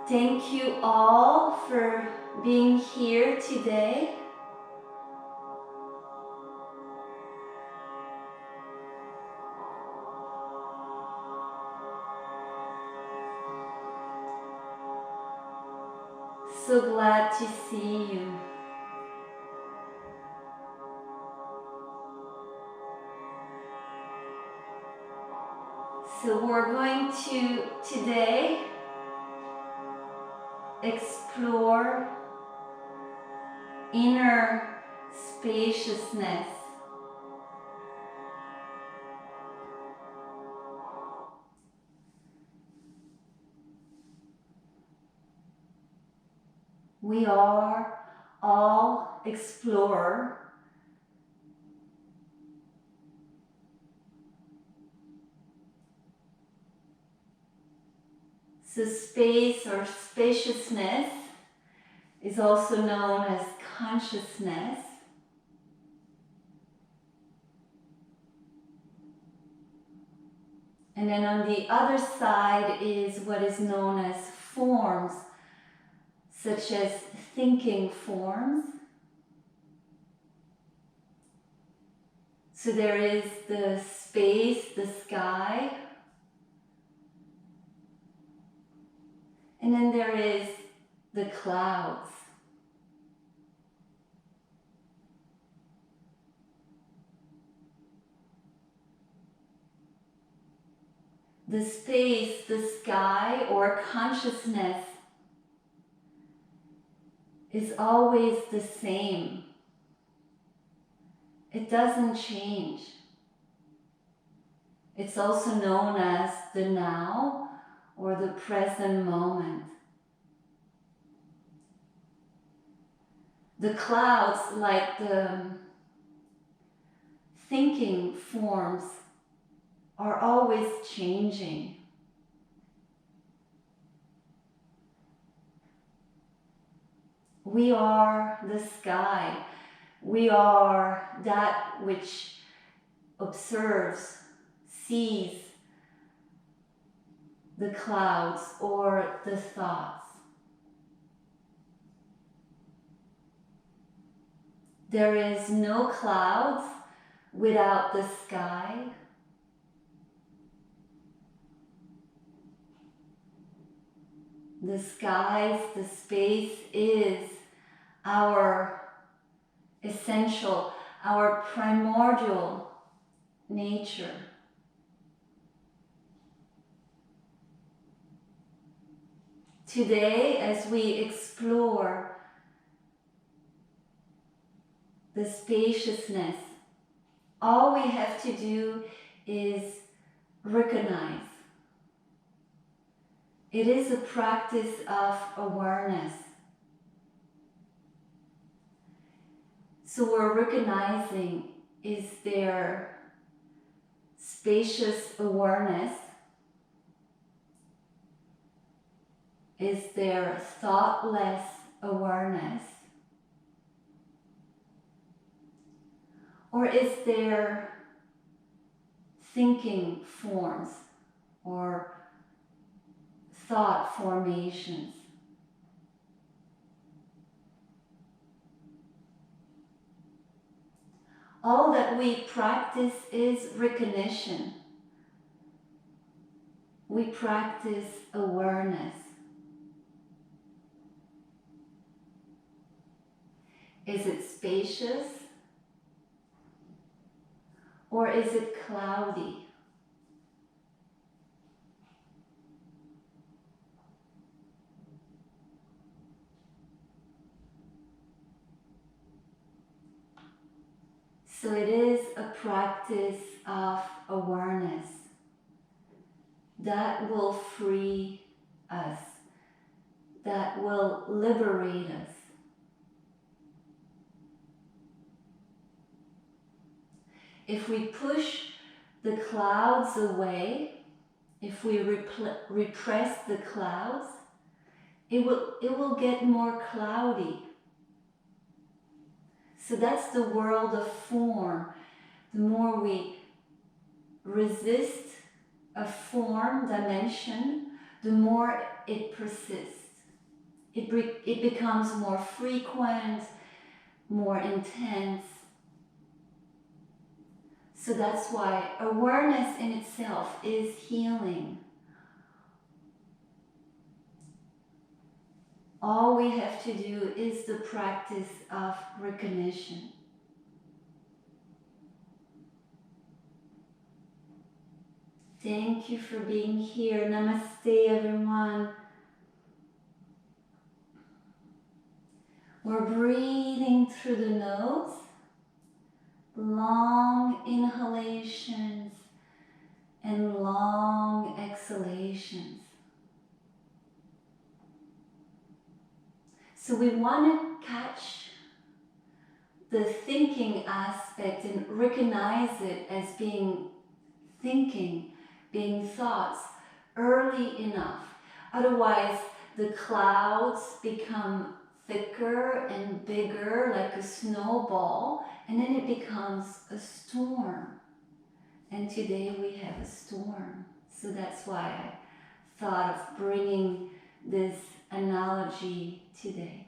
Thank you all for being here today. So glad to see you. So we're going to today explore inner spaciousness. We are all explorer. So space or spaciousness is also known as consciousness. And then on the other side is what is known as forms, such as thinking forms. So there is the space, the sky, and then there is the clouds. The space, the sky, or consciousness is always the same. It doesn't change. It's also known as the now or the present moment. The clouds, like the thinking forms, are always changing. We are the sky. We are that which observes, sees the clouds or the thoughts. There is no clouds without the sky. The skies, the space is our essential, our primordial nature. Today, as we explore the spaciousness, all we have to do is recognize. It is a practice of awareness. So we're recognizing, is there spacious awareness? Is there thoughtless awareness? Or is there thinking forms or thought formations? All that we practice is recognition. We practice awareness. Is it spacious? Or is it cloudy? So it is a practice of awareness that will free us, that will liberate us. If we push the clouds away, if we repress the clouds, it will get more cloudy. So that's the world of form. The more we resist a form dimension, the more it persists. it becomes more frequent, more intense. So that's why awareness in itself is healing. All we have to do is the practice of recognition. Thank you for being here. Namaste, everyone. We're breathing through the nose, long inhalations and long exhalations. So we want to catch the thinking aspect and recognize it as being thinking, being thoughts early enough. Otherwise, the clouds become thicker and bigger like a snowball, and then it becomes a storm. And today we have a storm. So that's why I thought of bringing this analogy today.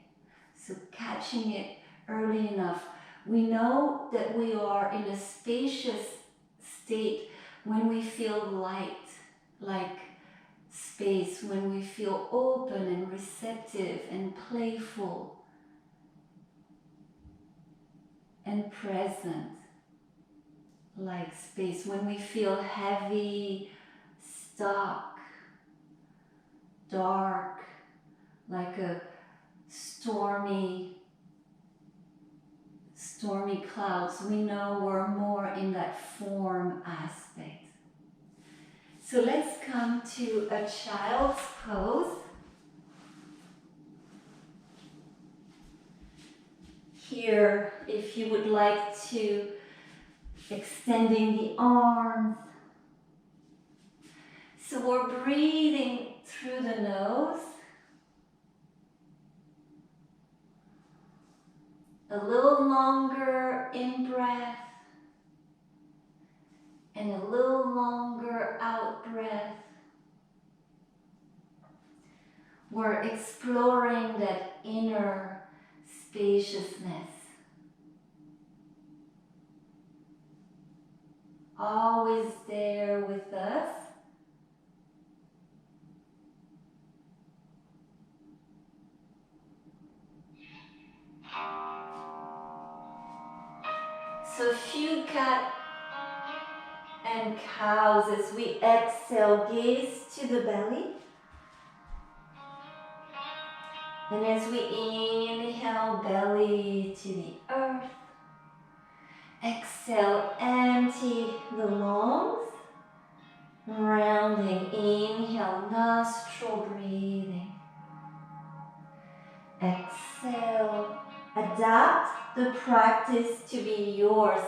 So catching it early enough. We know that we are in a spacious state when we feel light, like space, when we feel open and receptive and playful and present, like space, when we feel heavy, stuck, dark, like a stormy clouds, we know we're more in that form aspect. So let's come to a child's pose. Here, if you would like to, extending the arms. So we're breathing through the nose. A little longer in breath and a little longer out breath. We're exploring that inner spaciousness. Always there with us. So a few cat and cows as we exhale, gaze to the belly. And as we inhale, belly to the earth. Exhale, empty the lungs. Rounding, inhale, nostril breathing. Exhale, adapt the practice to be yours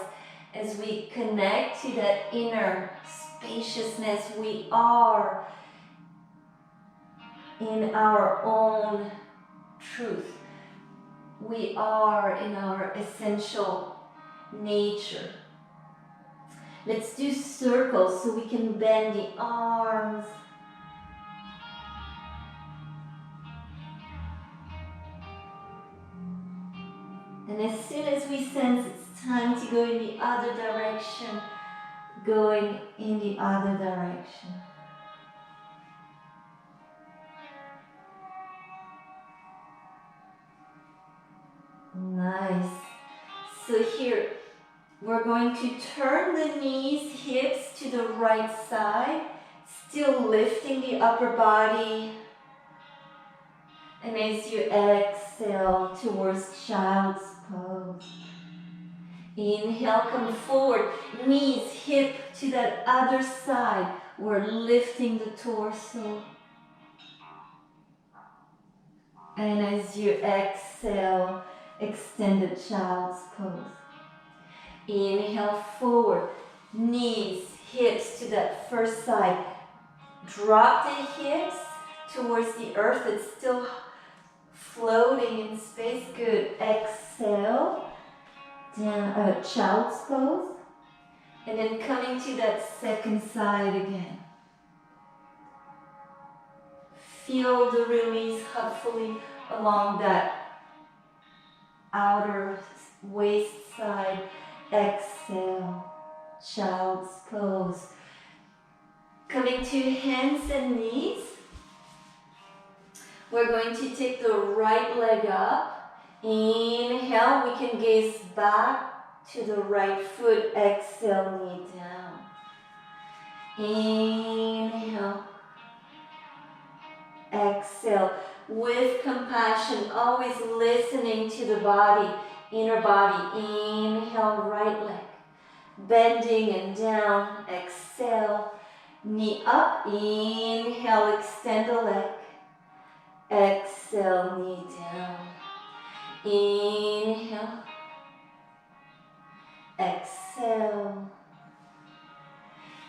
as we connect to that inner spaciousness. We are in our own truth. We are in our essential nature. Let's do circles so we can bend the arms. And as soon as we sense it's time to go in the other direction, going in the other direction. Nice. So here, we're going to turn the knees, hips to the right side, still lifting the upper body. And as you exhale towards child's pose. Inhale, come forward, knees, hip to that other side. We're lifting the torso. And as you exhale, extended child's pose. Inhale forward, knees, hips to that first side. Drop the hips towards the earth. It's still floating in space. Good. Exhale, down, child's pose. And then coming to that second side again. Feel the release, hopefully along that outer waist side. Exhale, child's pose. Coming to hands and knees. We're going to take the right leg up. Inhale, we can gaze back to the right foot. Exhale, knee down. Inhale. Exhale. With compassion, always listening to the body, inner body. Inhale, right leg. Bending and down. Exhale. Knee up. Inhale, extend the leg. Exhale, knee down. Inhale. Exhale.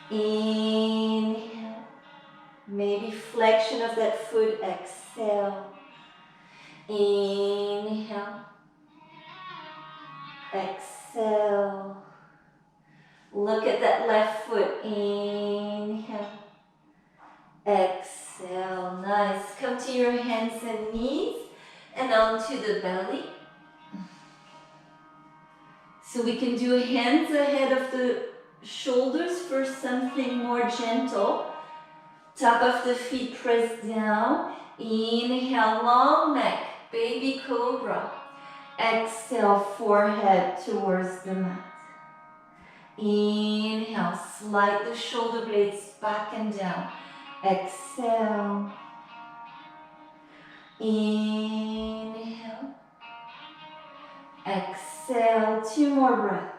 Inhale. Maybe flexion of that foot. Exhale. Inhale. Exhale. Look at that left foot. Inhale. Exhale. Nice. Come to your hands and knees and onto the belly. So we can do hands ahead of the shoulders for something more gentle. Top of the feet press down. Inhale, long neck, baby cobra. Exhale, forehead towards the mat. Inhale, slide the shoulder blades back and down. Exhale. Inhale. Exhale. 2 more breaths.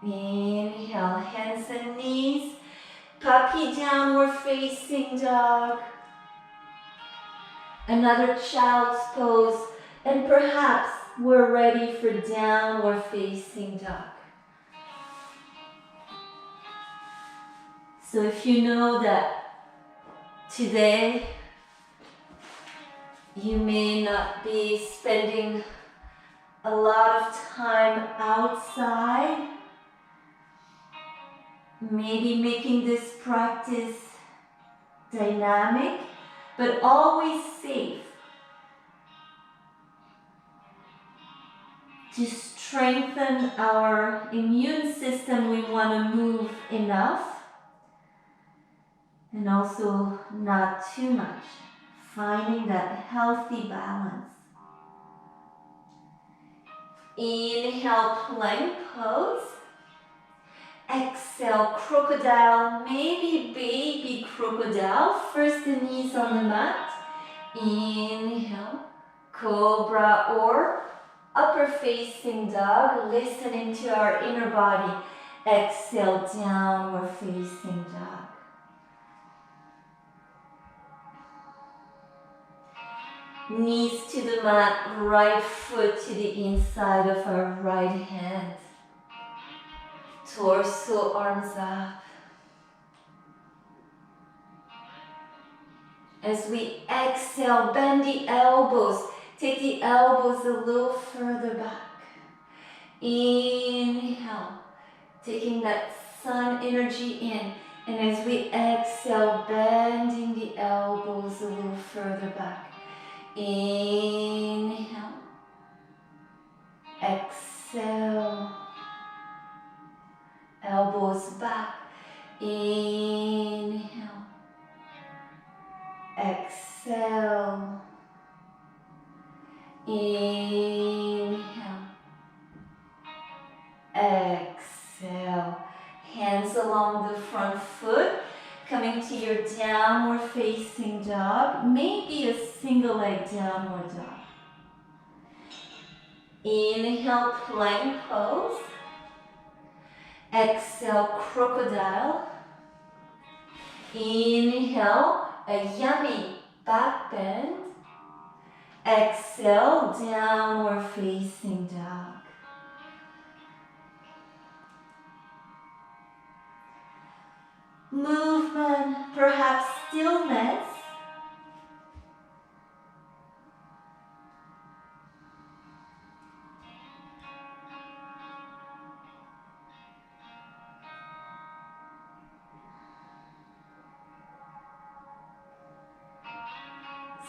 Inhale, hands and knees. Puppy downward facing dog. Another child's pose. And perhaps we're ready for downward facing dog. So if you know that today you may not be spending a lot of time outside, maybe making this practice dynamic, but always safe. To strengthen our immune system, we want to move enough and also not too much. Finding that healthy balance. Inhale, plank pose. Exhale, crocodile, maybe baby crocodile. First the knees on the mat. Inhale, cobra or upper facing dog, listening to our inner body. Exhale, downward facing dog. Knees to the mat, right foot to the inside of our right hand. Torso, arms up. As we exhale, bend the elbows. Take the elbows a little further back. Inhale, taking that sun energy in. And as we exhale, bending the elbows a little further back. Inhale, exhale, elbows back. Inhale, exhale, inhale, exhale. Hands along the front foot. Coming to your downward facing dog, maybe a single leg downward dog. Inhale, plank pose. Exhale, crocodile. Inhale, a yummy back bend. Exhale, downward facing dog. Movement, perhaps stillness.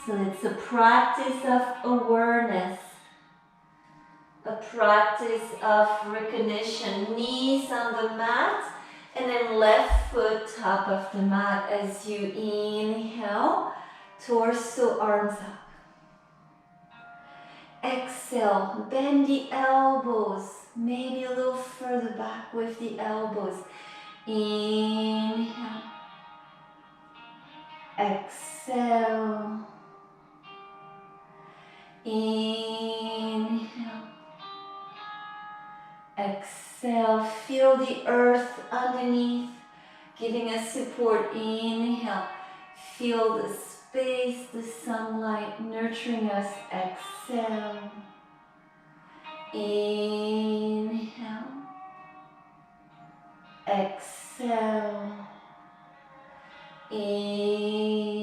So it's a practice of awareness, a practice of recognition. Knees on the mat, and then left foot top of the mat as you inhale, torso, arms up. Exhale, bend the elbows, maybe a little further back with the elbows. Inhale, exhale, inhale, exhale. Feel the earth underneath, giving us support. Inhale, feel the space, the sunlight nurturing us. Exhale, inhale, exhale, inhale,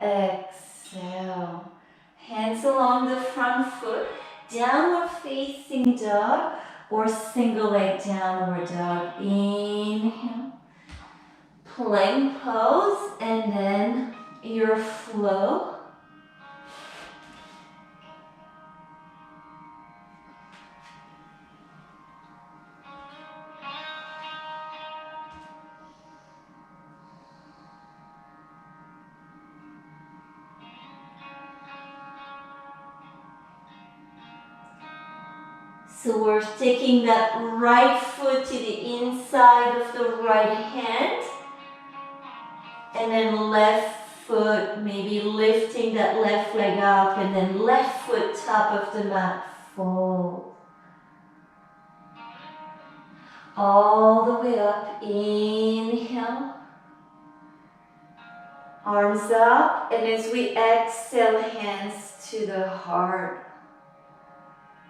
exhale. Hands along the front foot, downward facing dog or single leg downward dog. Inhale, plank pose, and then your flow. So we're taking that right foot to the inside of the right hand, and then left foot, maybe lifting that left leg up, and then left foot top of the mat, fold. All the way up, inhale, arms up, and as we exhale, hands to the heart.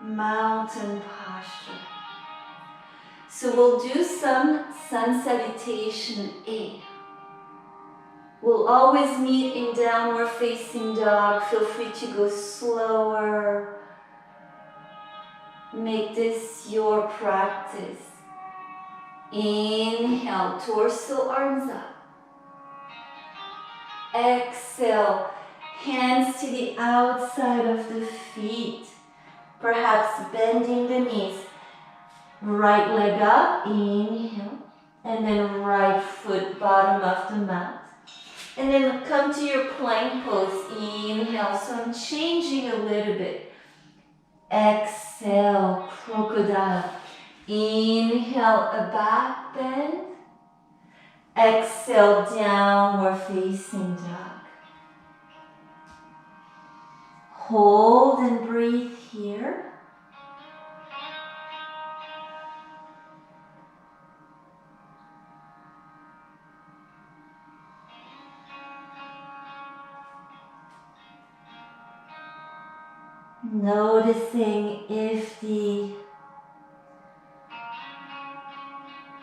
Mountain posture. So we'll do some sun salutation A. We'll always meet in downward facing dog. Feel free to go slower. Make this your practice. Inhale, torso, arms up. Exhale, hands to the outside of the feet. Perhaps bending the knees. Right leg up, inhale, and then right foot bottom of the mat. And then come to your plank pose, inhale. So I'm changing a little bit. Exhale, crocodile. Inhale, a back bend. Exhale, downward facing dog. Hold and breathe here. Noticing if the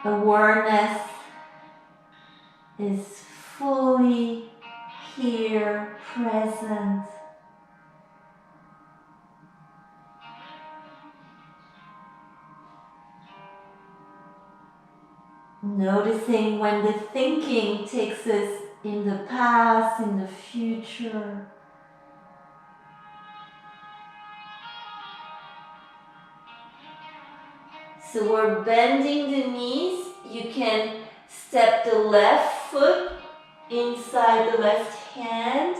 awareness is fully here, present. Noticing when the thinking takes us in the past, in the future. So we're bending the knees. You can step the left foot inside the left hand.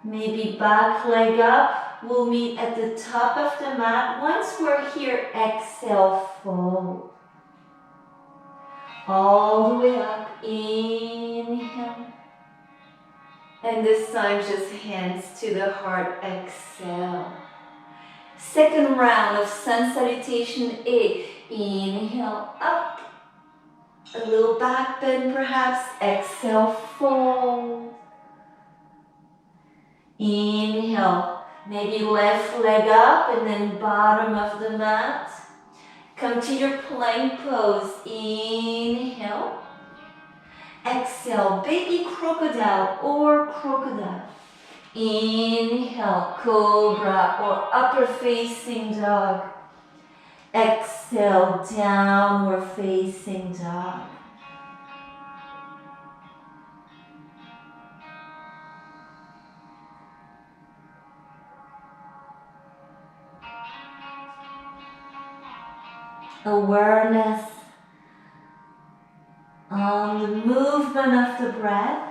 Maybe back leg up. We'll meet at the top of the mat. Once we're here, exhale, fold. All the way up, inhale. And this time just hands to the heart, exhale. Second round of sun salutation A. Inhale, up. A little back bend perhaps, exhale, fold. Inhale, maybe left leg up and then bottom of the mat. Come to your plank pose. Inhale. Exhale, baby crocodile or crocodile. Inhale, cobra or upper facing dog. Exhale, downward facing dog. Awareness on the movement of the breath.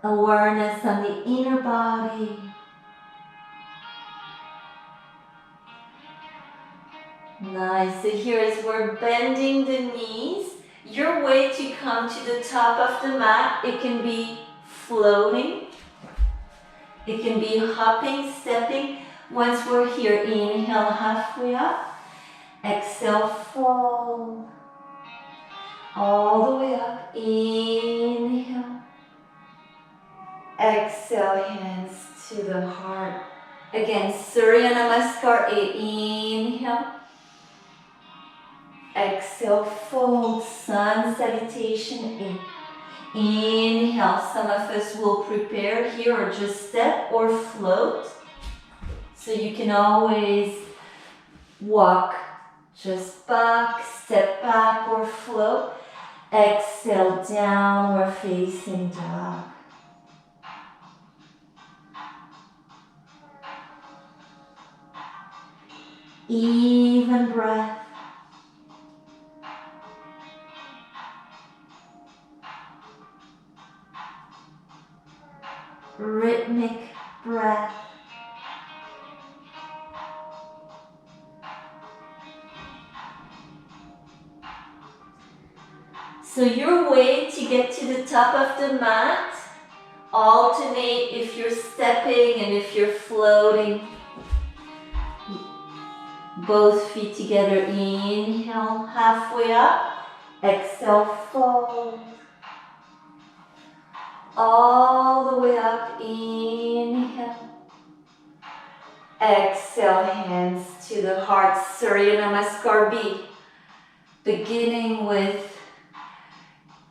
Awareness on the inner body. Nice. So here is we're bending the knees. Your way to come to the top of the mat, it can be floating. It can be hopping, stepping. Once we're here, inhale halfway up. Exhale, fold. All the way up. Inhale. Exhale, hands to the heart. Again, Surya Namaskar 8. Inhale. Exhale, fold, sun salutation 8. Inhale, some of us will prepare here or just step or float. So you can always walk just back, step back or float. Exhale, downward facing dog. Even breath. Rhythmic breath. So your way to get to the top of the mat, alternate if you're stepping and if you're floating. Both feet together, inhale, halfway up, exhale, fold. All the way up, inhale. Exhale, hands to the heart, Surya Namaskar B. Beginning with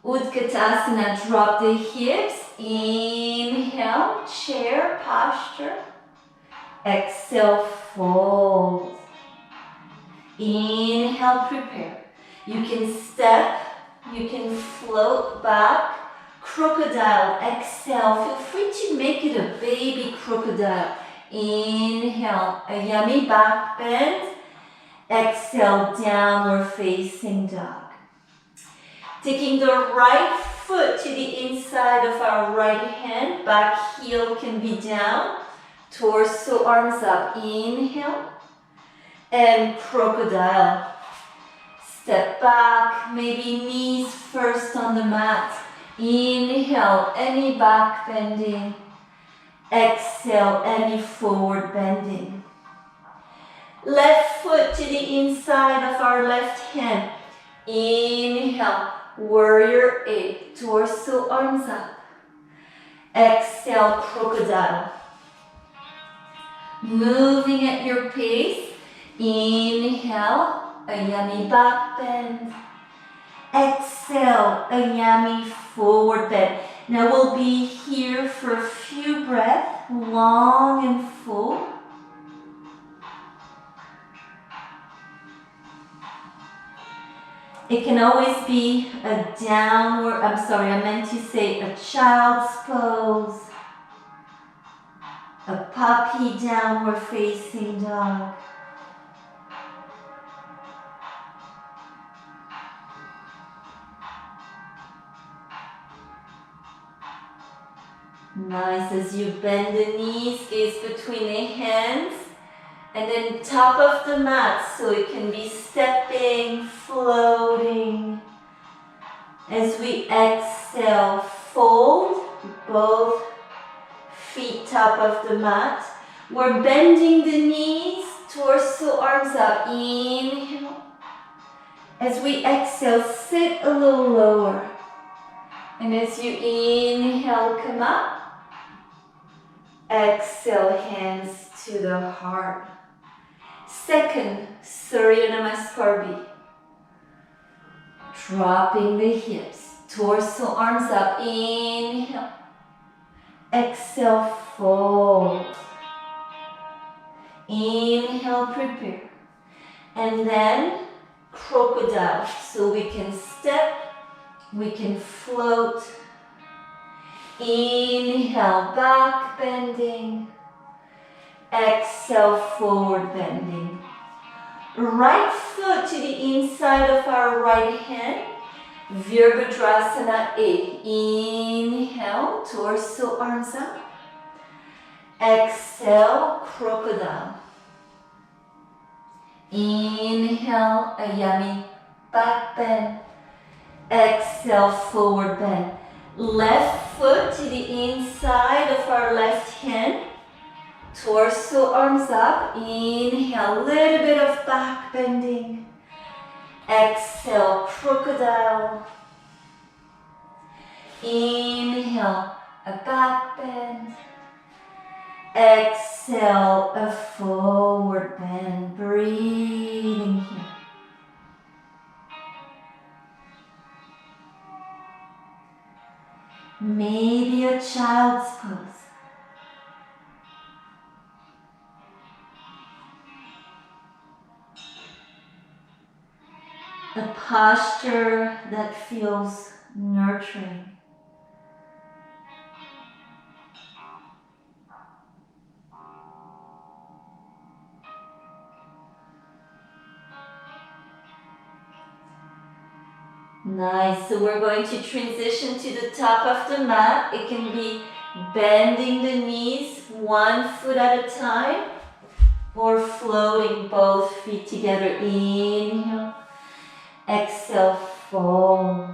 Utkatasana, drop the hips, inhale, chair posture. Exhale, fold. Inhale, prepare. You can step, you can float back. Crocodile, exhale. Feel free to make it a baby crocodile. Inhale, a yummy back bend. Exhale, downward facing dog. Taking the right foot to the inside of our right hand. Back heel can be down. Torso, arms up. Inhale. And crocodile. Step back, maybe knees first on the mat. Inhale, any back bending. Exhale, any forward bending. Left foot to the inside of our left hand. Inhale, warrior 8, torso, arms up. Exhale, crocodile. Moving at your pace. Inhale, a yummy back bend. Exhale, a yummy forward bend. Now we'll be here for a few breaths, long and full. It can always be a downward, I meant to say a child's pose. A puppy downward facing dog. Nice, as you bend the knees, gaze between the hands, and then top of the mat, so it can be stepping, floating. As we exhale, fold both feet top of the mat. We're bending the knees, torso, arms up. Inhale. As we exhale, sit a little lower. And as you inhale, come up. Exhale, hands to the heart. Second, Surya Namaskar B. Dropping the hips, torso, arms up. Inhale. Exhale, fold. Inhale, prepare. And then crocodile. So we can step, we can float. Inhale, back bending. Exhale, forward bending. Right foot to the inside of our right hand. Virabhadrasana 8. Inhale, torso, arms up. Exhale, crocodile. Inhale, ayami, back bend. Exhale, forward bend. Left foot to the inside of our left hand. Torso, arms up. Inhale, little bit of back bending. Exhale, crocodile. Inhale, a back bend. Exhale, a forward bend. Breathing here. Maybe a child's pose. A posture that feels nurturing. Nice, so we're going to transition to the top of the mat. It can be bending the knees one foot at a time or floating both feet together. Inhale, exhale, fold.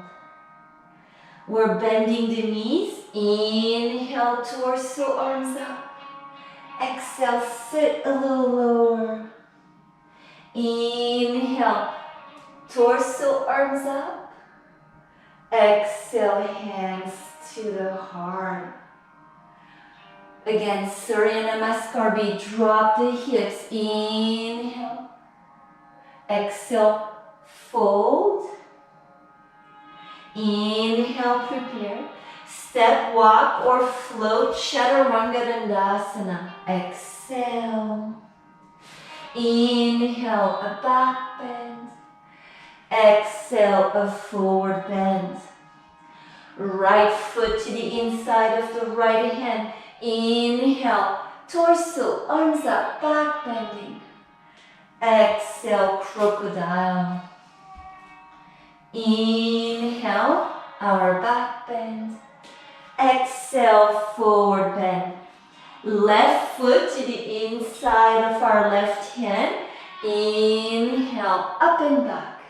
We're bending the knees. Inhale, torso, arms up. Exhale, sit a little lower. Inhale, torso, arms up. Exhale, hands to the heart. Again, Surya Namaskar. Drop the hips. Inhale. Exhale, fold. Inhale, prepare. Step, walk, or float. Chaturanga Dandasana. Exhale. Inhale, a back bend. Exhale, a forward bend. Right foot to the inside of the right hand. Inhale, torso, arms up, back bending. Exhale, crocodile. Inhale, our back bend. Exhale, forward bend. Left foot to the inside of our left hand. Inhale, up and back.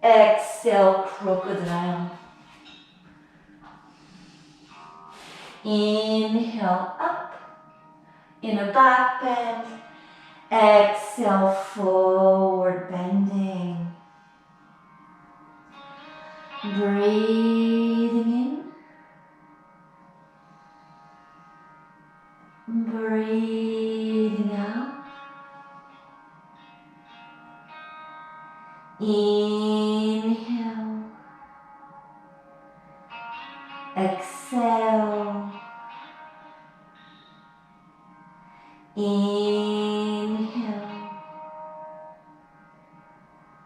Exhale, crocodile. Inhale, up in a back bend. Exhale, forward bending. Breathing in. Breathing out. Inhale. Exhale. Inhale.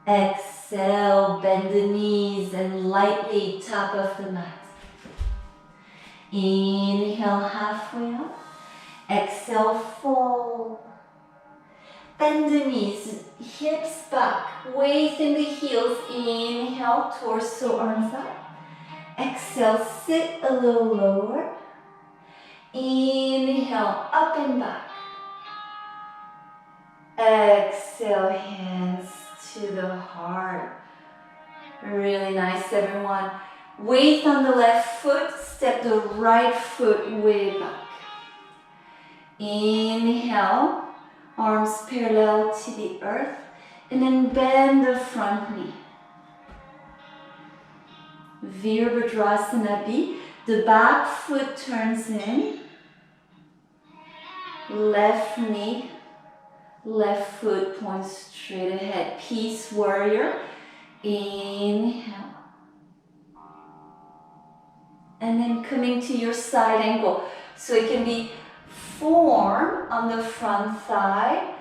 Exhale, bend the knees and lightly top of the mat. Inhale, halfway up. Exhale, fold. Bend the knees, hips back, weight in the heels. Inhale, torso, arms up. Exhale, sit a little lower. Inhale, up and back. Exhale, hands to the heart. Really nice, everyone. Weight on the left foot, step the right foot way back. Inhale, arms parallel to the earth, and then bend the front knee. Virabhadrasana B, the back foot turns in, left knee, left foot points straight ahead. Peace warrior. Inhale. And then coming to your side angle. So it can be form on the front thigh,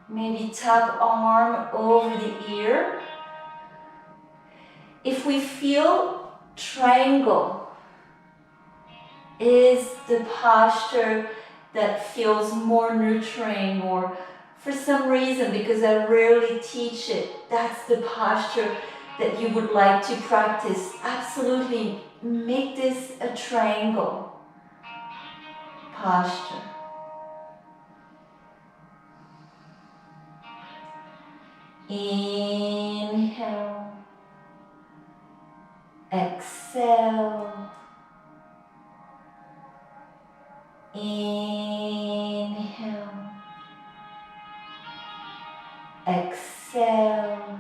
Maybe top arm over the ear. If we feel triangle is the posture that feels more nurturing, or for some reason, because I rarely teach it, that's the posture that you would like to practice, absolutely make this a triangle posture. Inhale, exhale, inhale, exhale.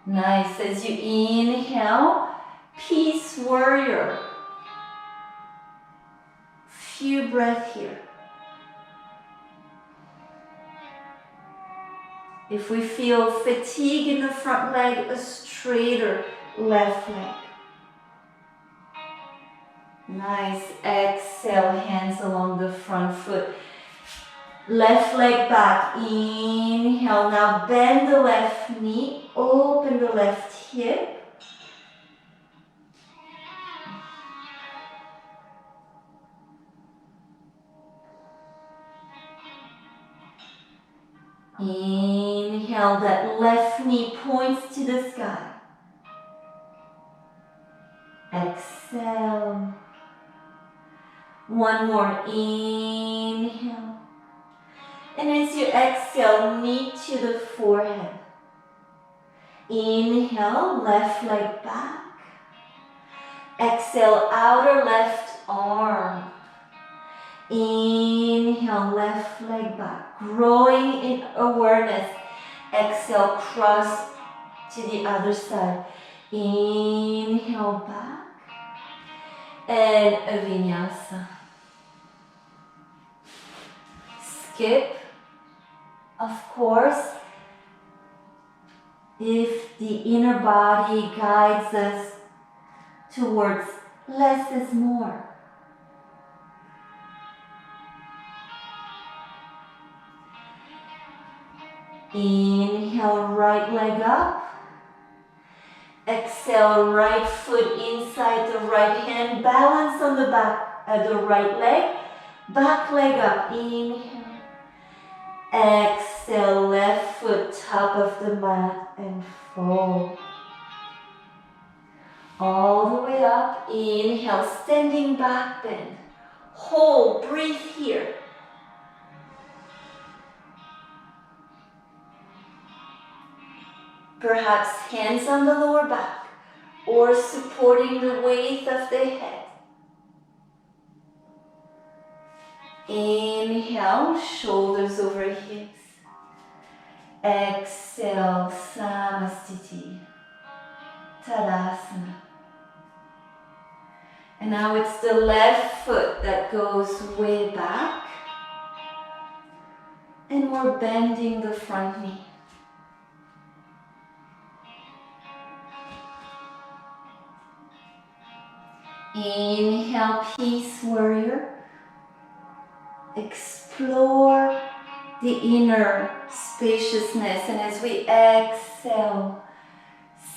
Nice. As you inhale, peace warrior. Few breaths here. If we feel fatigue in the front leg, a straighter left leg. Nice. Exhale, hands along the front foot. Left leg back. Inhale. Now bend the left knee. Open the left hip. Inhale, that left knee points to the sky. Exhale. One more. Inhale. And as you exhale, knee to the forehead. Inhale, left leg back. Exhale, outer left arm. Inhale, left leg back, growing in awareness. Exhale, cross to the other side. Inhale, back. And a vinyasa. Skip, of course, if the inner body guides us towards less is more. Inhale, right leg up. Exhale, right foot inside the right hand. Balance on the back, the right leg. Back leg up. Inhale. Exhale, left foot top of the mat and fold. All the way up. Inhale, standing back bend. Hold, breathe here. Perhaps hands on the lower back or supporting the weight of the head. Inhale, shoulders over hips. Exhale, Samasthiti, Tadasana. And now it's the left foot that goes way back. And we're bending the front knee. Inhale, peace warrior. Explore the inner spaciousness, and as we exhale,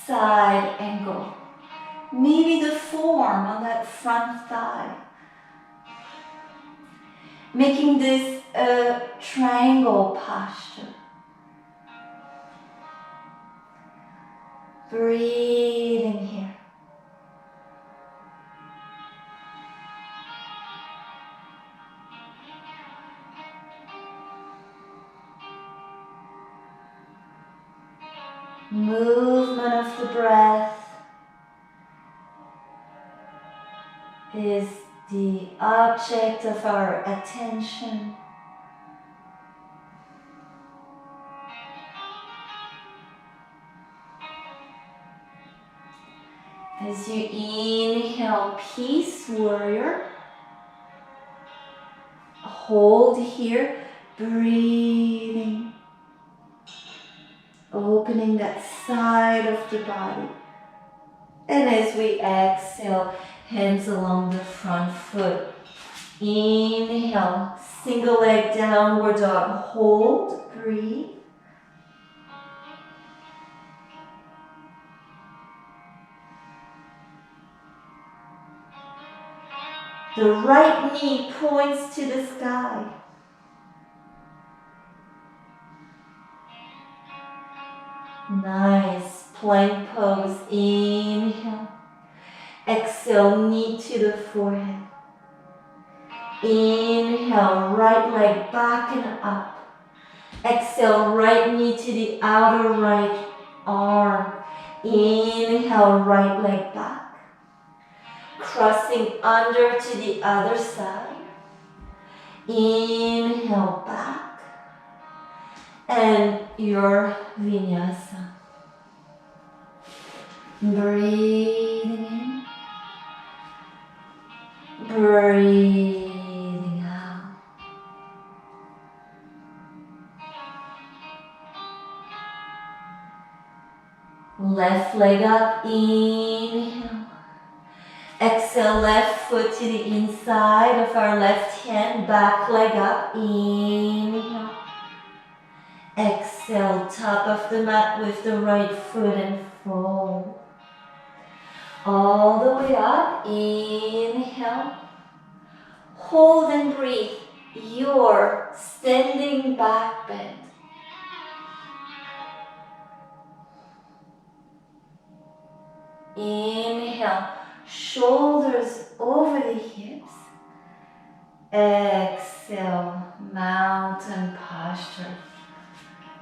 side angle. Maybe the form on that front thigh. Making this a triangle posture. Breathing here. Movement of the breath is the object of our attention. As you inhale, peace warrior, hold here, breathing. Opening that side of the body. And as we exhale, hands along the front foot. Inhale, single leg downward dog. Hold, breathe. The right knee points to the sky. Nice. Plank pose. Inhale. Exhale, knee to the forehead. Inhale, right leg back and up. Exhale, right knee to the outer right arm. Inhale, right leg back. Crossing under to the other side. Inhale, back. And your vinyasa. Breathing in. Breathing out. Left leg up, inhale. Exhale, left foot to the inside of our left hand, back leg up, inhale. Exhale, top of the mat with the right foot and fold. All the way up, inhale. Hold and breathe your standing back bend. Inhale, shoulders over the hips. Exhale, mountain posture.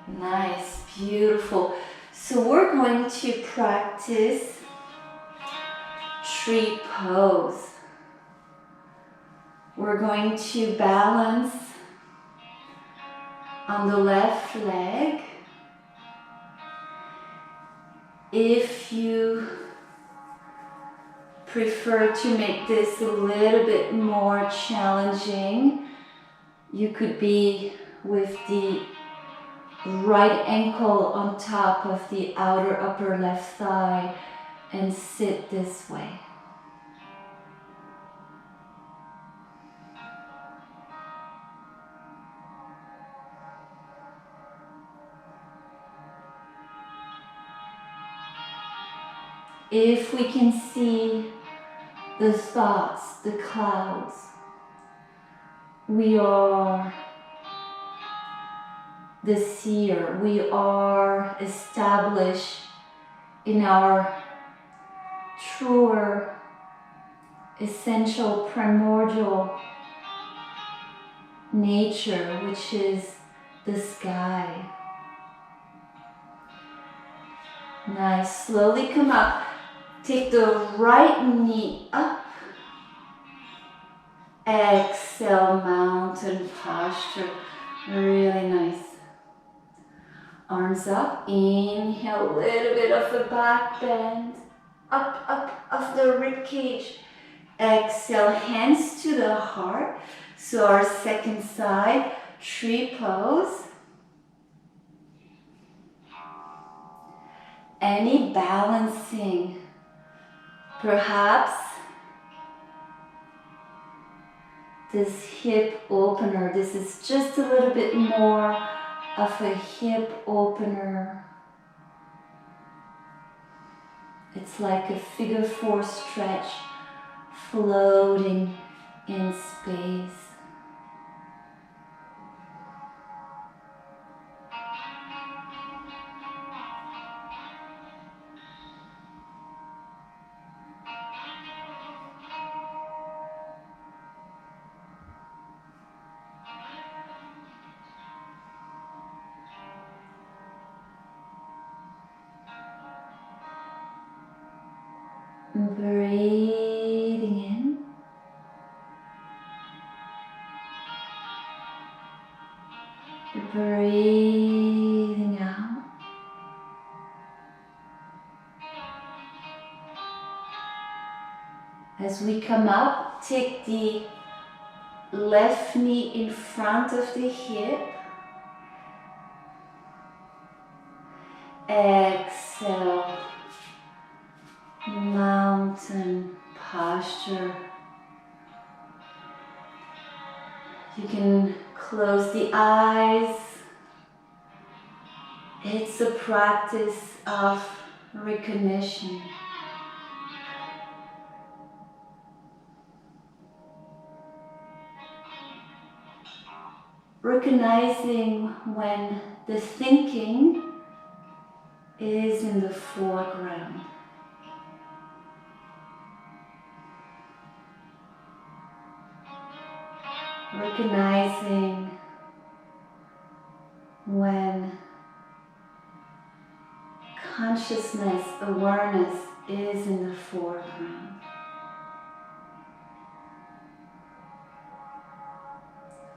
Nice, beautiful. So we're going to practice tree pose. We're going to balance on the left leg. If you prefer to make this a little bit more challenging, you could be with the right ankle on top of the outer upper left thigh and sit this way. If we can see the thoughts, the clouds, we are the seer. We are established in our truer, essential, primordial nature, which is the sky. Nice. Slowly come up. Take the right knee up. Exhale, mountain posture. Really nice. Arms up. Inhale, a little bit of a back bend. Up, up of the rib cage. Exhale, hands to the heart. So our second side, tree pose. Any balancing. Perhaps this hip opener, this is just a little bit more of a hip opener. It's like a figure four stretch floating in space. Breathing in. Breathing out. As we come up, take the left knee in front of the hip. Exhale. Mountain posture. You can close the eyes. It's a practice of recognition. Recognizing when the thinking is in the foreground. Recognizing when consciousness, awareness is in the foreground.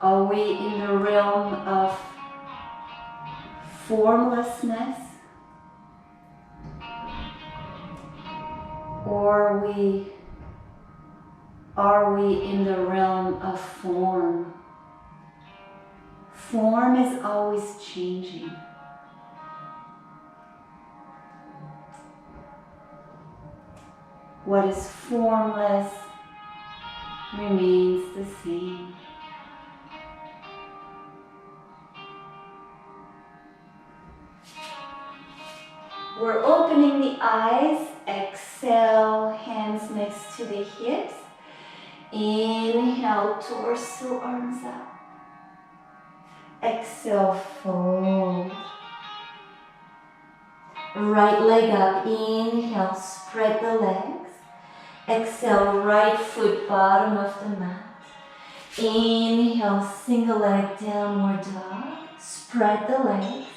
Are we in the realm of formlessness? Or are we in the realm of form? Form is always changing. What is formless remains the same. We're opening the eyes. Exhale, hands next to the hips. Inhale, torso, arms up. Exhale, fold. Right leg up. Inhale, spread the legs. Exhale, right foot bottom of the mat. Inhale, single leg downward dog. Spread the legs.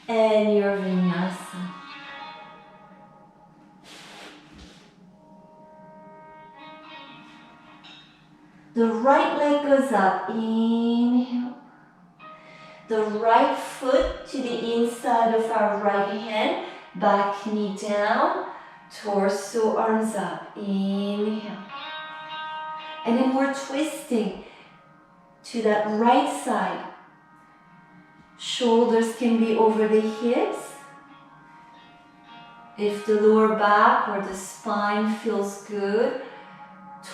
And your vinyasa. The right leg goes up. Inhale. The right foot to the inside of our right hand. Back knee down. Torso, arms up. Inhale. And then we're twisting to that right side. Shoulders can be over the hips. If the lower back or the spine feels good,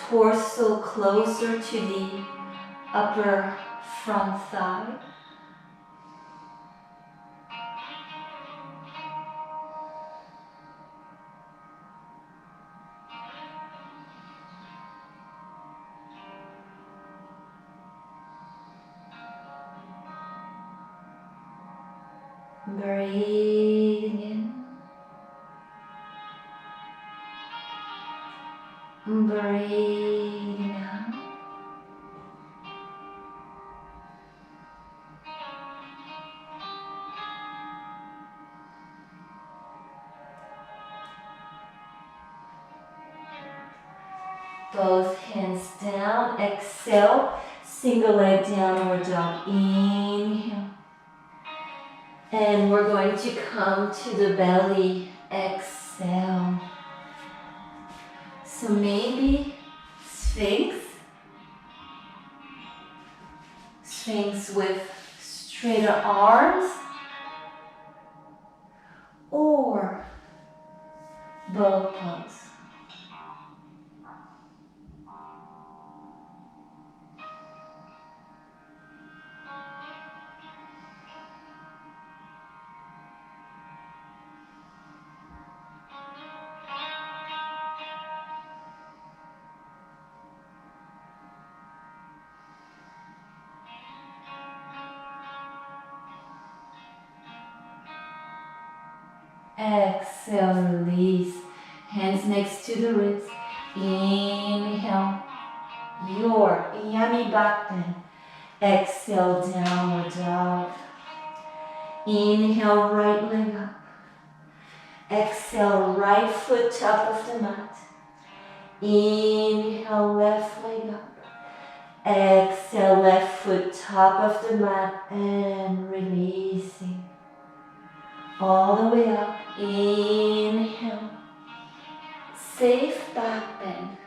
torso closer to the upper front thigh. Breathing in, breathing out. Both hands down, exhale, single leg downward dog, inhale. And we're going to come to the belly, exhale. So maybe Sphinx. Sphinx with straighter arms. Or bow pose. Exhale, release. Hands next to the wrist. Inhale. Your yummy back bend. Exhale, downward dog. Inhale, right leg up. Exhale, right foot top of the mat. Inhale, left leg up. Exhale, left foot top of the mat and releasing. All the way up. Inhale. Safe back bend.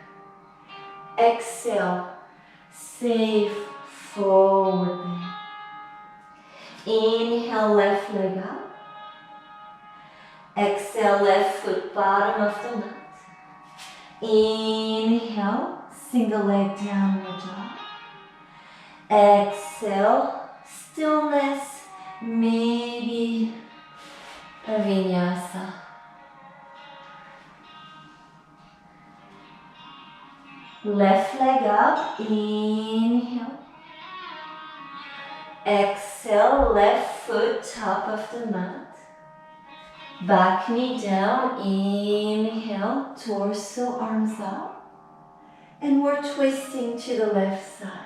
Exhale. Safe forward bend. Inhale, left leg up. Exhale, left foot bottom of the mat. Inhale, single leg downward dog. Exhale, stillness, maybe a vinyasa. Left leg up, inhale. Exhale, left foot top of the mat. Back knee down, inhale, torso, arms up. And we're twisting to the left side.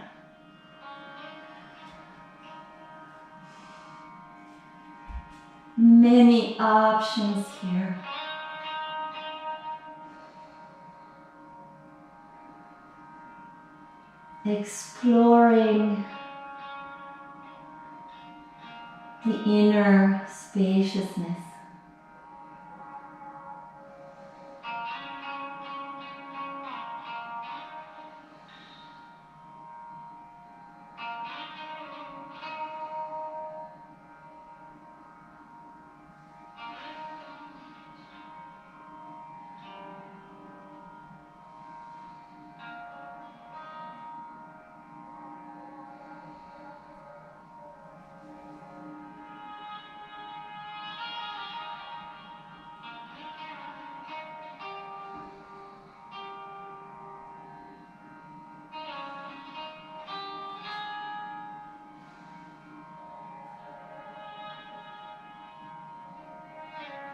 Many options here. Exploring the inner spaciousness.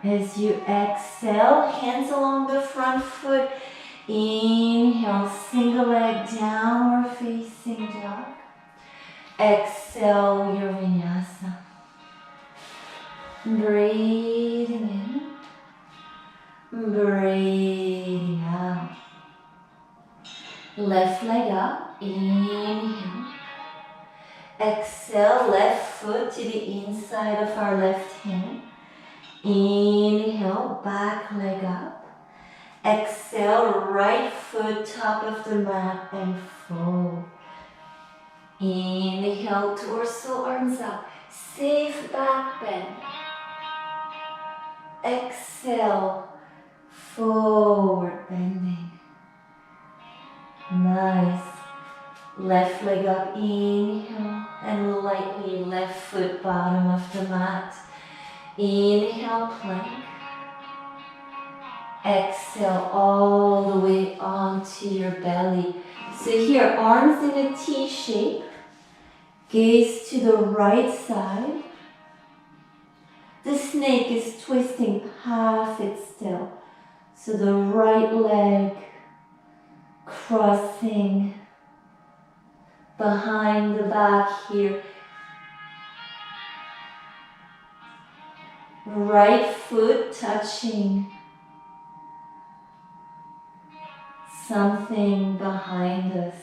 As you exhale, hands along the front foot. Inhale, single leg, downward facing dog. Exhale, your vinyasa. Breathing in, breathing out. Left leg up, inhale. Exhale, left foot to the inside of our left hand. Inhale, back leg up. Exhale, right foot top of the mat and fold. Inhale, torso, arms up. Safe back bend. Exhale, forward bending. Nice. Left leg up, inhale, and lightly left foot bottom of the mat. Inhale, plank. Exhale all the way onto your belly. So here, arms in a T shape. Gaze to the right side. The snake is twisting half it still. So the right leg crossing behind the back here. Right foot touching something behind us.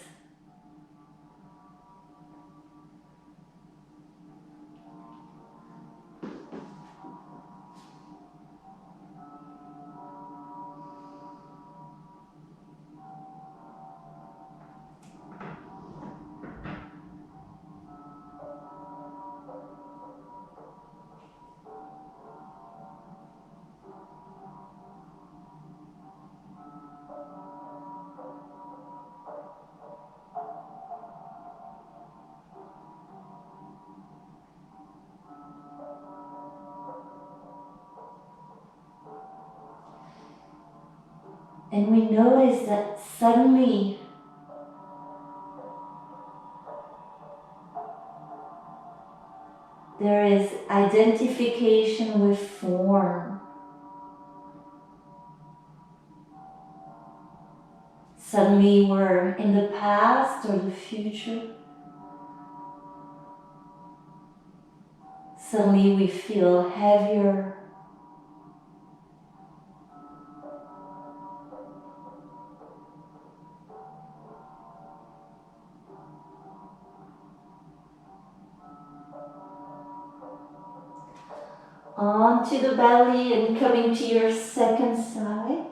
And we notice that suddenly there is identification with form. Suddenly we're in the past or the future. Suddenly we feel heavier. Onto the belly and coming to your second side.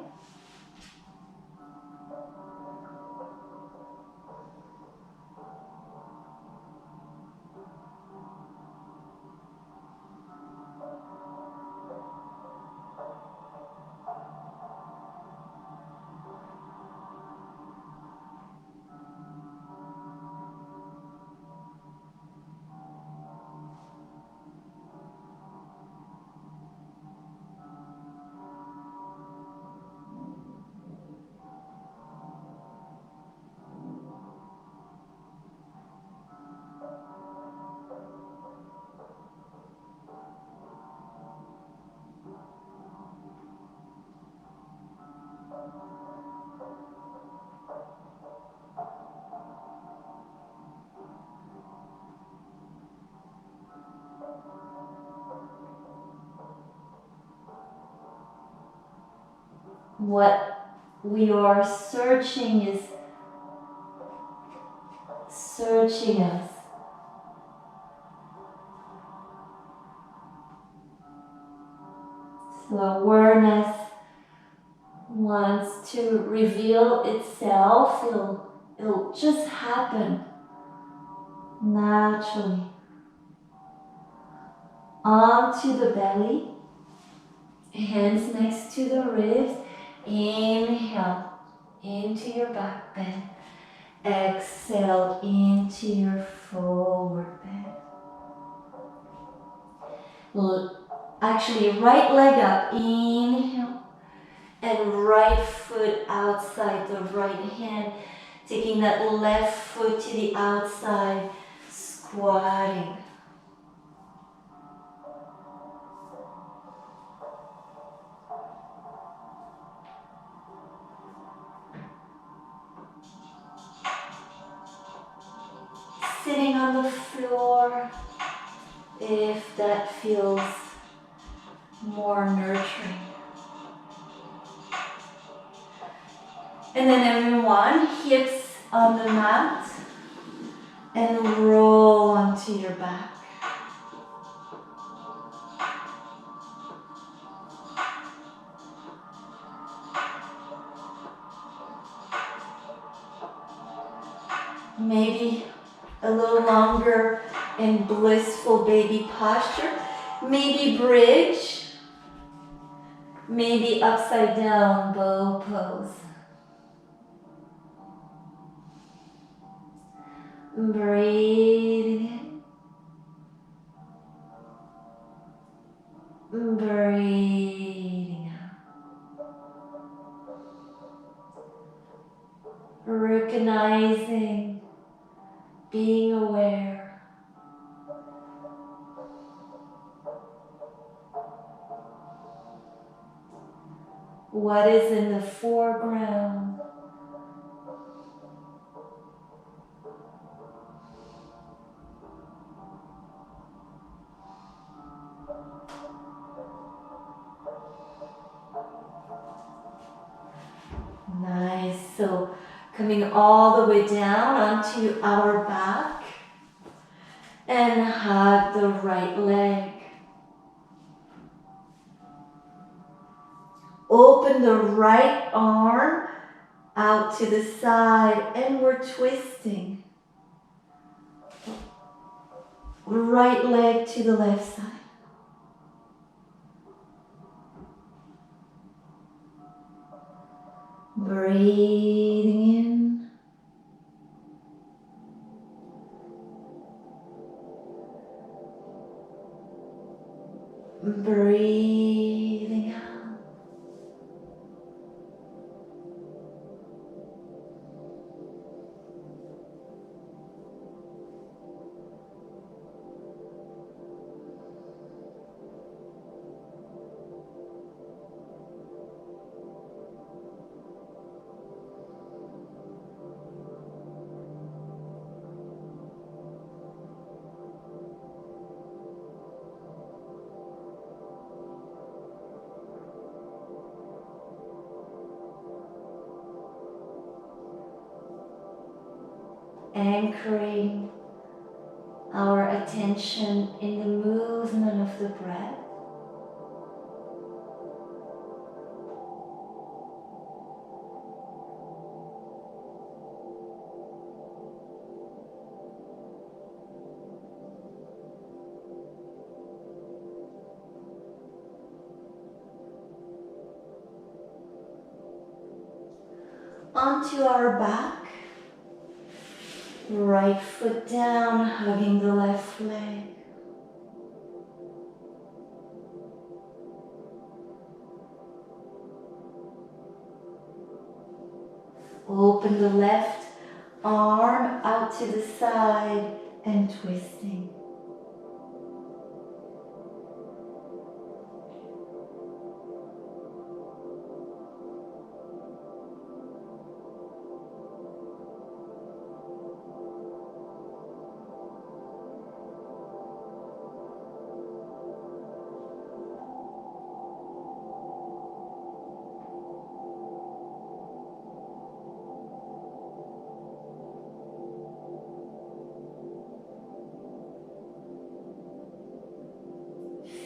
What we are searching is searching us. So awareness wants to reveal itself. It'll just happen naturally. Onto the belly, hands next to the ribs. Inhale into your back bend. Exhale into your forward bend. Actually, right leg up. Inhale. And right foot outside the right hand. Taking that left foot to the outside. Squatting. Sitting on the floor, if that feels more nurturing. And then everyone, hips on the mat and roll onto your back. Maybe a little longer in blissful baby posture. Maybe bridge. Maybe upside down bow pose. Breathing in. Breathing out. Recognizing, being aware. What is in the foreground? Nice. So coming all the way down onto our back and hug the right leg. Open the right arm out to the side and we're twisting. Right leg to the left side. Breathing in. Breathing out. Anchoring our attention in the movement of the breath. Onto our back. Right foot down, hugging the left leg. Open the left arm out to the side and twisting.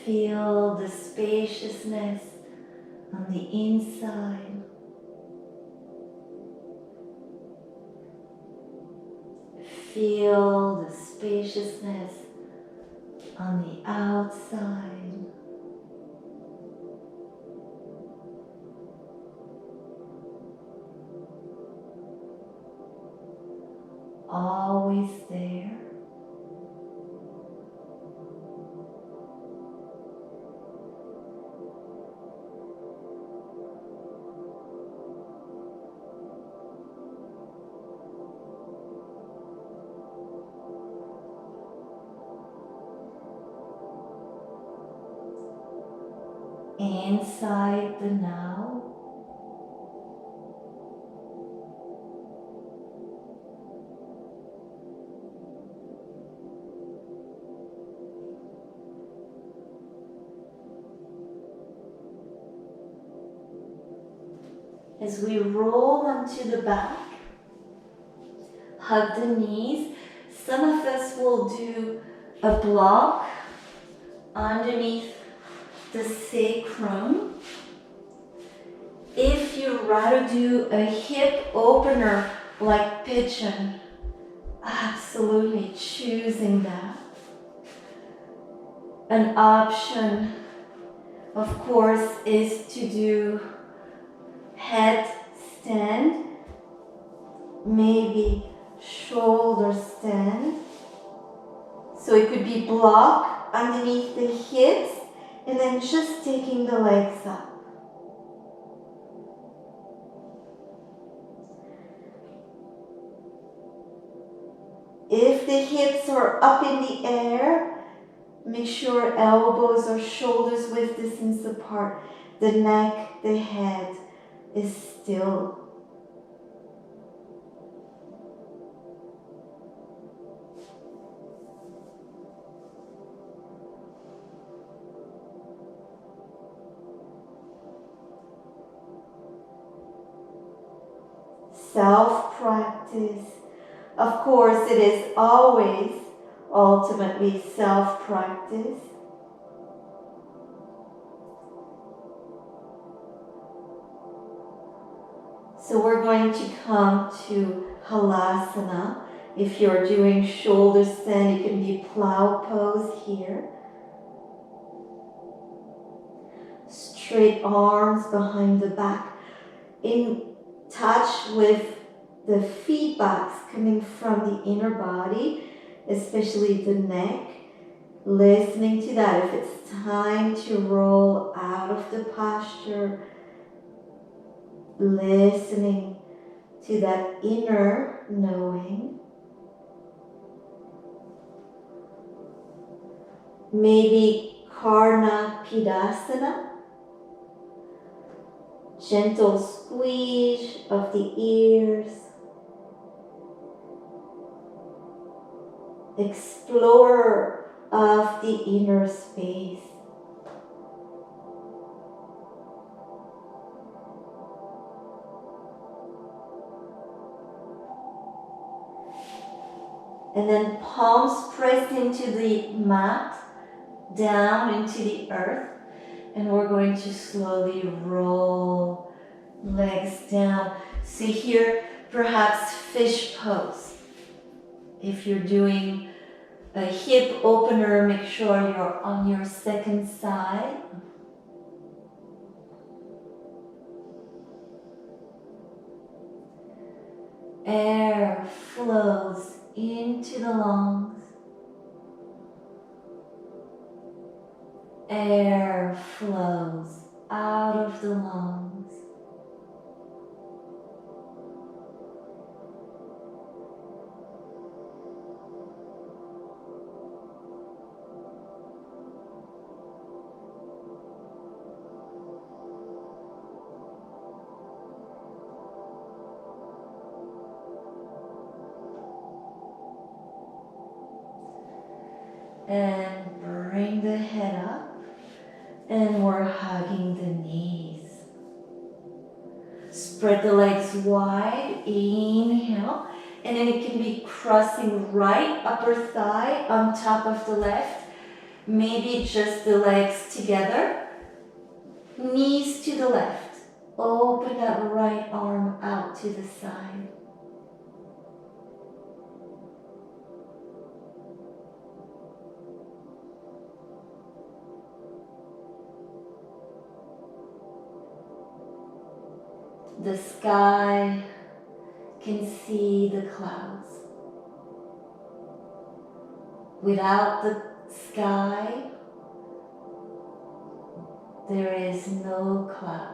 Feel the spaciousness on the inside. Feel the spaciousness on the outside. Always there. Inside the now. As we roll onto the back, hug the knees. Some of us will do a block underneath the sacrum. If you rather do a hip opener like pigeon, absolutely choosing that. An option, of course, is to do head stand, maybe shoulder stand. So it could be block underneath the hips and then just taking the legs up. If the hips are up in the air, make sure elbows or shoulders width distance apart. The neck, the head is still. Self-practice. Of course, it is always ultimately self-practice. So we're going to come to halasana. If you're doing shoulder stand, you can be plow pose here. Straight arms behind the back. In touch with the feedbacks coming from the inner body, especially the neck. Listening to that. If it's time to roll out of the posture, listening to that inner knowing. Maybe Karna Pidasana. Gentle squeeze of the ears. Explorer of the inner space. And then palms pressed into the mat, down into the earth. And we're going to slowly roll legs down. So here, perhaps fish pose. If you're doing a hip opener, make sure you're on your second side. Air flows into the lungs. Air flows out of the lungs. And bring the head up. And we're hugging the knees. Spread the legs wide. Inhale. And then it can be crossing right upper thigh on top of the left. maybe just the legs together, knees to the left. Open that right arm out to the side. The sky can see the clouds. Without the sky, there is no clouds.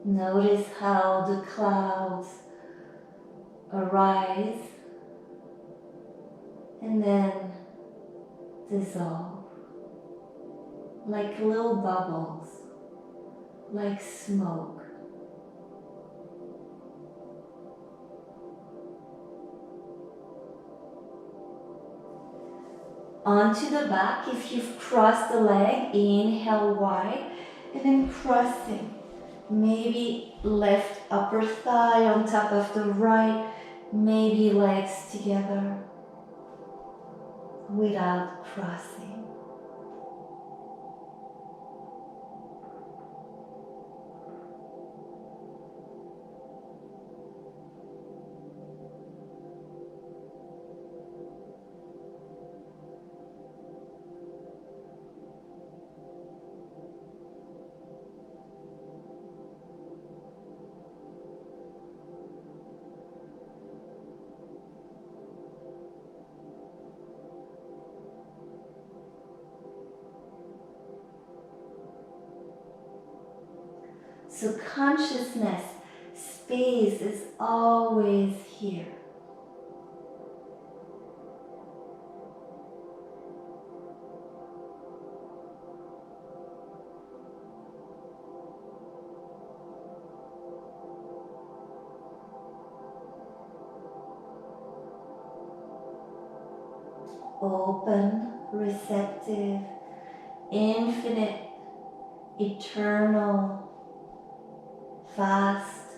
Notice how the clouds arise and then dissolve like little bubbles, like smoke. Onto the back, if you've crossed the leg, inhale wide and then crossing. Maybe left upper thigh on top of the right, maybe legs together without crossing. So consciousness, space is always here. Open, receptive, infinite, eternal, vast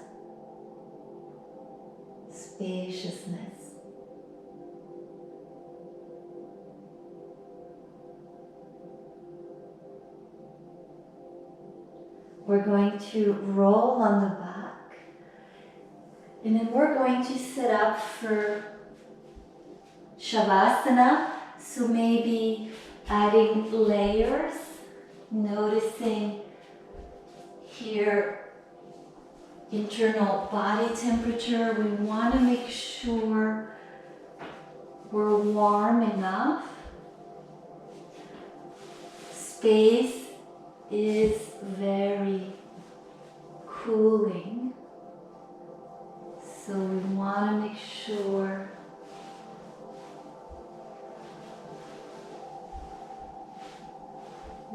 spaciousness. We're going to roll on the back and then we're going to set up for Shavasana. So maybe adding layers, noticing here internal body temperature. We want to make sure we're warm enough. Space is very cooling, so we want to make sure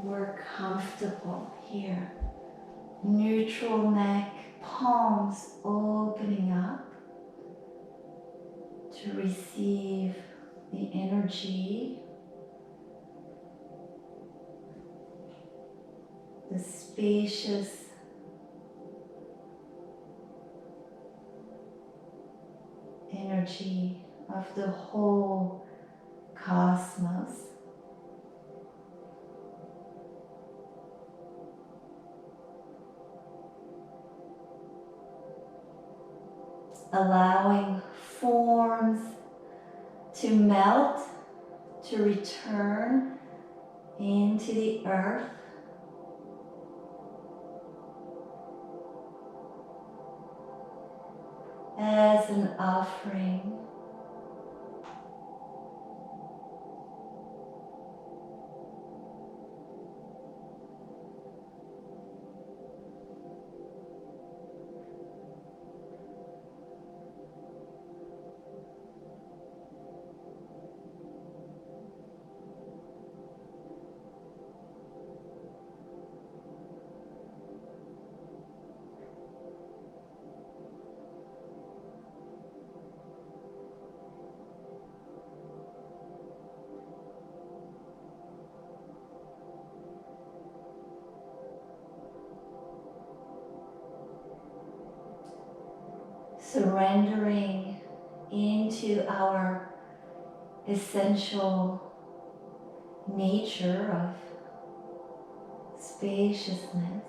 we're comfortable here. Neutral neck, palms opening up to receive the energy, the spacious energy of the whole cosmos. Allowing forms to melt, to return into the earth. As an offering. surrendering into our essential nature of spaciousness.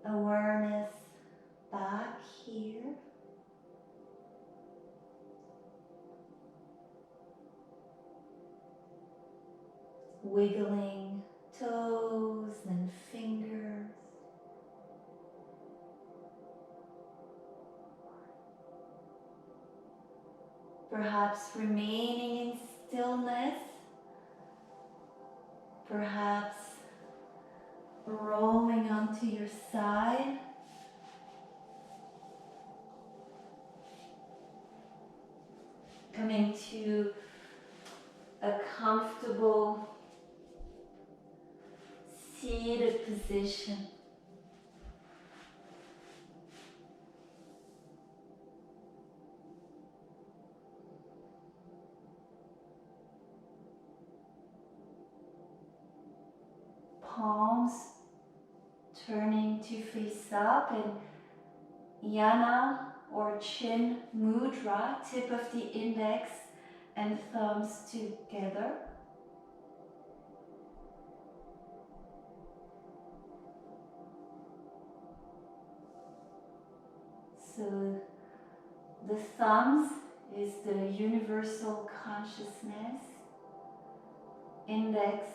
Awareness back here. Wiggling toes and fingers. Perhaps remaining in stillness. Perhaps rolling onto your side. Coming to a comfortable seated position. Palms turning to face up in yana or chin mudra, tip of the index and thumbs together. So the thumbs is the universal consciousness, index,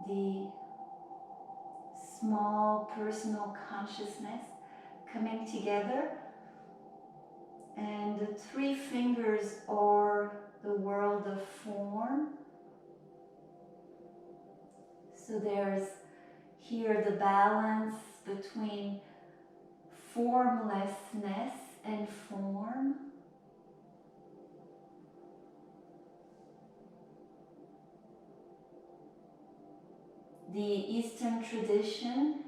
the small personal consciousness coming together, and the three fingers are the world of form. So there's here the balance between formlessness and form. The Eastern tradition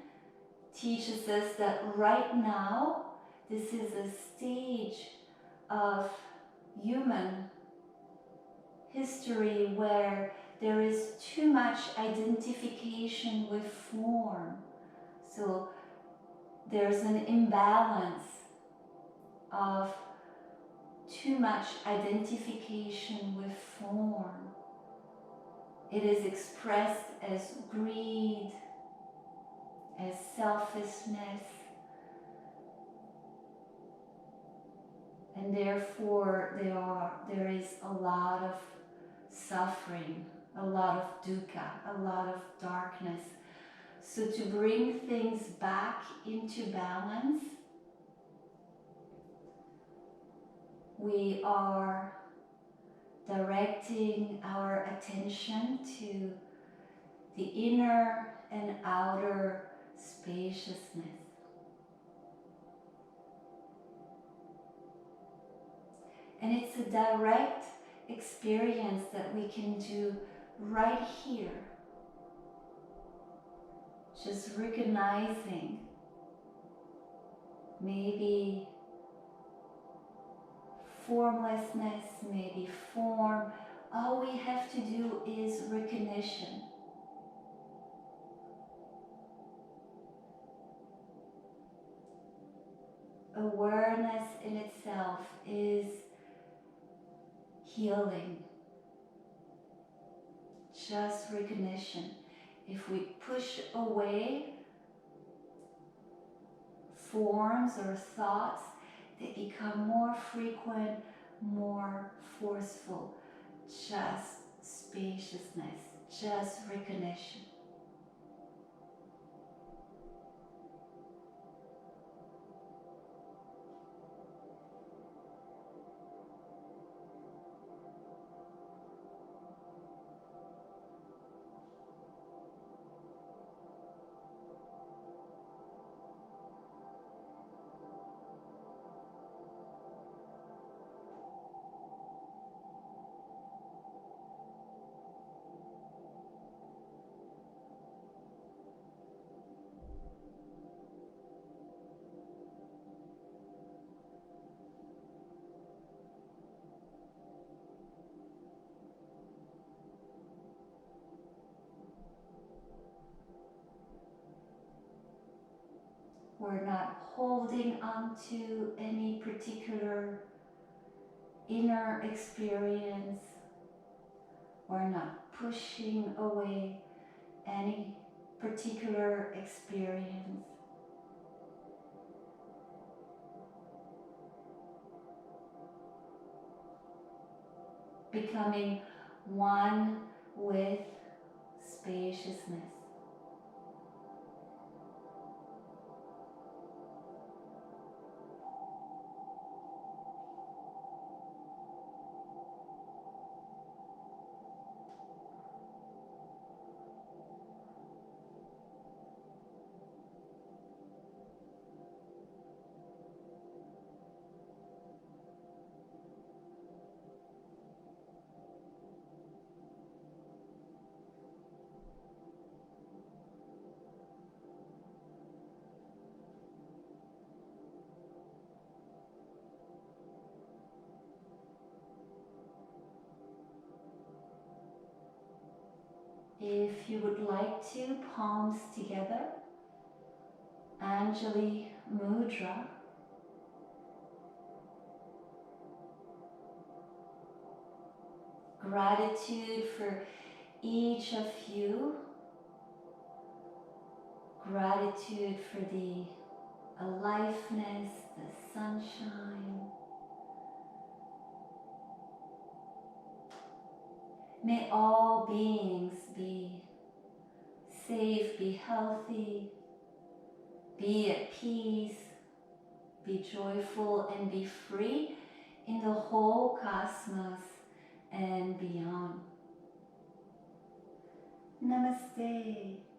teaches us that right now this is a stage of human history where there is too much identification with form. So there's an imbalance of too much identification with form. It is expressed as greed, as selfishness, and therefore there is a lot of suffering, a lot of dukkha, a lot of darkness. So to bring things back into balance, we are directing our attention to the inner and outer spaciousness. And it's a direct experience that we can do right here. Just recognizing maybe formlessness, maybe form. All we have to do is recognition. Awareness in itself is healing. Just recognition. If we push away forms or thoughts, they become more frequent, more forceful. Just spaciousness, just recognition. We're not holding on to any particular inner experience. We're not pushing away any particular experience. Becoming one with spaciousness. If you would like to, palms together, Anjali Mudra. Gratitude for each of you. Gratitude for the aliveness, the sunshine. May all beings be safe, be healthy, be at peace, be joyful, and be free in the whole cosmos and beyond. Namaste.